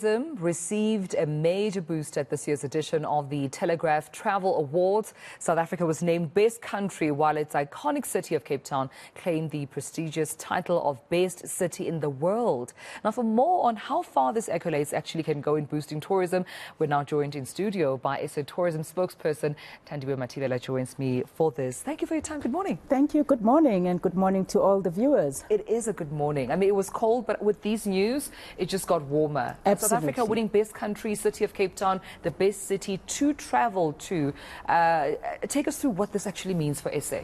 Tourism received a major boost at this year's edition of the Telegraph Travel Awards. South Africa was named Best Country, while its iconic city of Cape Town claimed the prestigious title of Best City in the World. Now, for more on how far this accolades actually can go in boosting tourism, we're now joined in studio by SA Tourism spokesperson Thandiwe Mathibela joins me for this. Thank you for your time. Good morning. Thank you. Good morning, and good morning to all the viewers. It is a good morning. I mean, it was cold, but with these news, it just got warmer. Absolutely. South Africa winning Best Country, City of Cape Town, the best city to travel to. Take us through what this actually means for SA.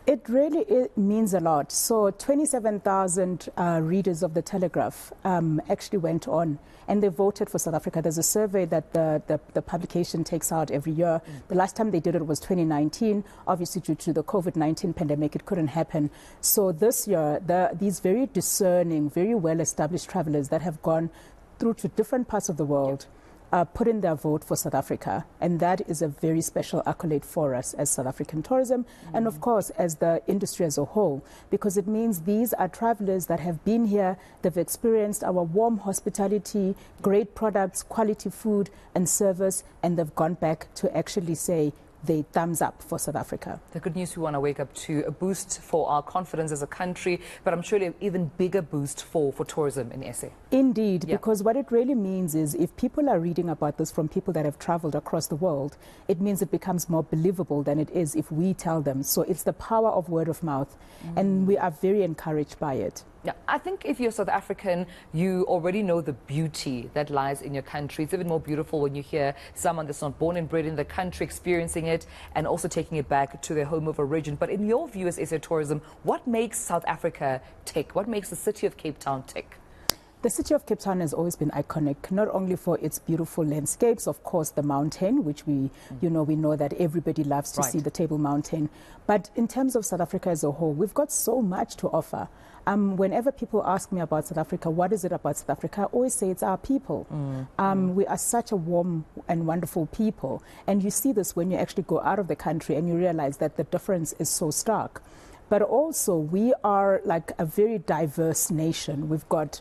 It means a lot. So 27,000 readers of the Telegraph actually went on and they voted for South Africa. There's a survey that the publication takes out every year. The last time they did it was 2019. Obviously, due to the COVID-19 pandemic, it couldn't happen. So this year, these very discerning, very well-established travelers that have gone through to different parts of the world put in their vote for South Africa, and that is a very special accolade for us as South African tourism and of course as the industry as a whole, because it means these are travelers that have been here, they've experienced our warm hospitality, great products, quality food and service, and they've gone back to actually say the thumbs up for South Africa. The good news we want to wake up to, a boost for our confidence as a country, but I'm sure an even bigger boost for tourism in SA. Indeed, because what it really means is if people are reading about this from people that have traveled across the world, it means it becomes more believable than it is if we tell them. So it's the power of word of mouth, and we are very encouraged by it. Yeah, I think if you're South African, you already know the beauty that lies in your country. It's even more beautiful when you hear someone that's not born and bred in the country experiencing it and also taking it back to their home of origin. But in your view as SA Tourism, what makes South Africa tick? What makes the city of Cape Town tick? The city of Cape Town has always been iconic, not only for its beautiful landscapes, of course, the mountain, which we know that everybody loves to see the Table Mountain. But in terms of South Africa as a whole, we've got so much to offer. Whenever people ask me about South Africa, what is it about South Africa? I always say it's our people. We are such a warm and wonderful people. And you see this when you actually go out of the country and you realize that the difference is so stark. But also, we are like a very diverse nation. We've got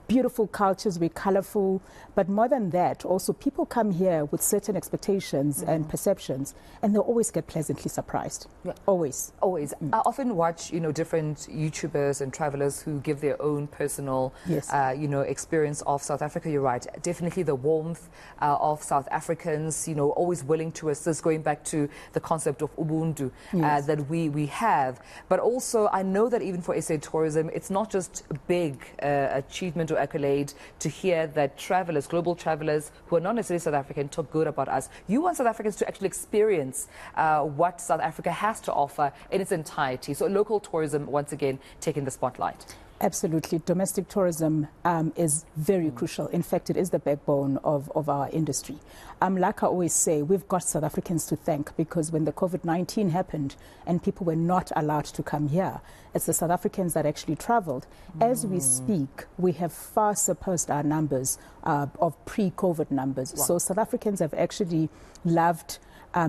beautiful cultures, we're colorful. But more than that, also people come here with certain expectations and perceptions, and they'll always get pleasantly surprised. Yeah. Always. Always. I often watch, different YouTubers and travelers who give their own personal, experience of South Africa. You're right. Definitely the warmth of South Africans, always willing to assist, going back to the concept of Ubuntu that we have. But also, I know that even for SA Tourism, it's not just a big achievement or accolade to hear that travelers, global travelers who are not necessarily South African, talk good about us. You want South Africans to actually experience what South Africa has to offer in its entirety. So local tourism, once again, taking the spotlight. Absolutely. Domestic tourism is very crucial. In fact, it is the backbone of our industry. Like I always say, we've got South Africans to thank, because when the COVID-19 happened and people were not allowed to come here, it's the South Africans that actually traveled. As we speak, we have far surpassed our numbers of pre-COVID numbers. Wow. So South Africans have actually loved,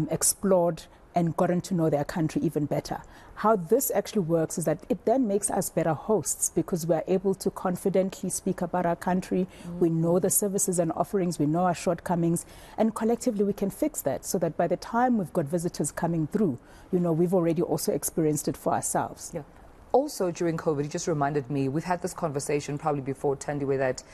explored, and gotten to know their country even better. How this actually works is that it then makes us better hosts, because we're able to confidently speak about our country. We know the services and offerings, we know our shortcomings, and collectively we can fix that, so that by the time we've got visitors coming through, we've already also experienced it for ourselves. Yeah. Also, during COVID, you just reminded me, we've had this conversation probably before, Thandiwe, that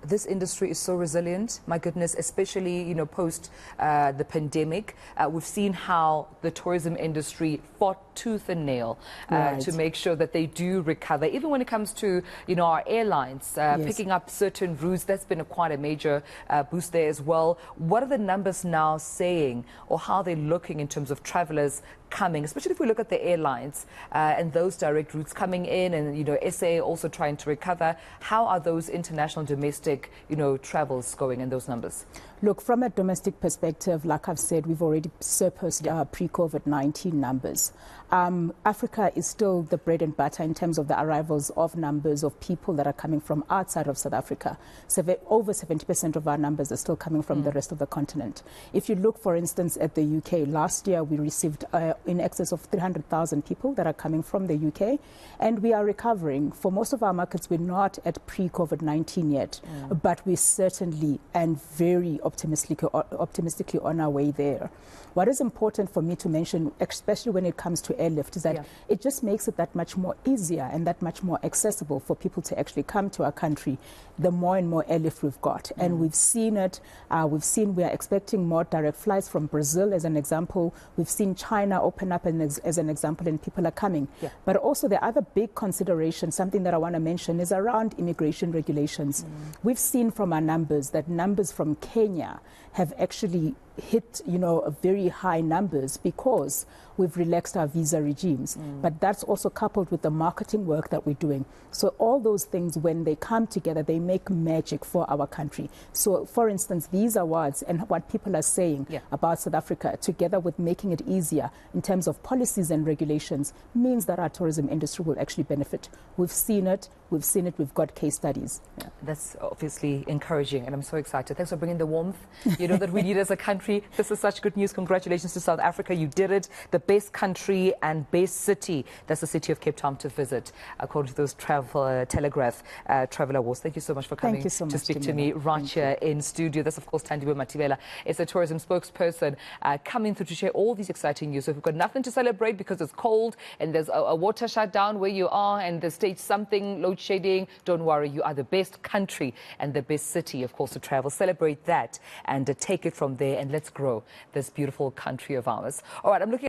this industry is so resilient. My goodness, especially, post the pandemic. We've seen how the tourism industry fought tooth and nail to make sure that they do recover. Even when it comes to, our airlines, picking up certain routes, that's been quite a major boost there as well. What are the numbers now saying, or how they're looking in terms of travelers coming, especially if we look at the airlines and those direct routes coming in, and SA also trying to recover? How are those international, domestic, travels going in those numbers? Look, from a domestic perspective, like I've said, we've already surpassed our pre-COVID-19 numbers. Africa is still the bread and butter in terms of the arrivals of numbers of people that are coming from outside of South Africa. So over 70% of our numbers are still coming from the rest of the continent. If you look, for instance, at the UK, last year we received in excess of 300,000 people that are coming from the UK, and we are recovering. For most of our markets, we're not at pre-COVID-19 yet. but we certainly and very optimistically on our way there. What is important for me to mention, especially when it comes to airlift, is that it just makes it that much more easier and that much more accessible for people to actually come to our country, the more and more airlift we've got. And we've seen it. We are expecting more direct flights from Brazil, as an example. We've seen China open up as an example, and people are coming. But also the other big consideration, something that I want to mention, is around immigration regulations. We've seen from our numbers that numbers from Kenya have actually hit, very high numbers because we've relaxed our visa regimes. But that's also coupled with the marketing work that we're doing. So all those things, when they come together, they make magic for our country. So, for instance, these awards and what people are saying about South Africa, together with making it easier in terms of policies and regulations, means that our tourism industry will actually benefit. We've seen it. We've got case studies. That's obviously encouraging, and I'm so excited. Thanks for bringing the warmth, that we need as a country. This is such good news. Congratulations to South Africa. You did it. The best country and best city. That's the city of Cape Town to visit, according to those Telegraph Travel Awards. Thank you so much for coming so much to speak to me right here in studio. That's, of course, Thandiwe Mathibela. It's a tourism spokesperson coming through to share all these exciting news. So if you've got nothing to celebrate because it's cold and there's a water shutdown where you are and the stage something, load shedding, don't worry. You are the best country and the best city, of course, to travel. Celebrate that and take it from there, and let's grow this beautiful country of ours. All right, I'm looking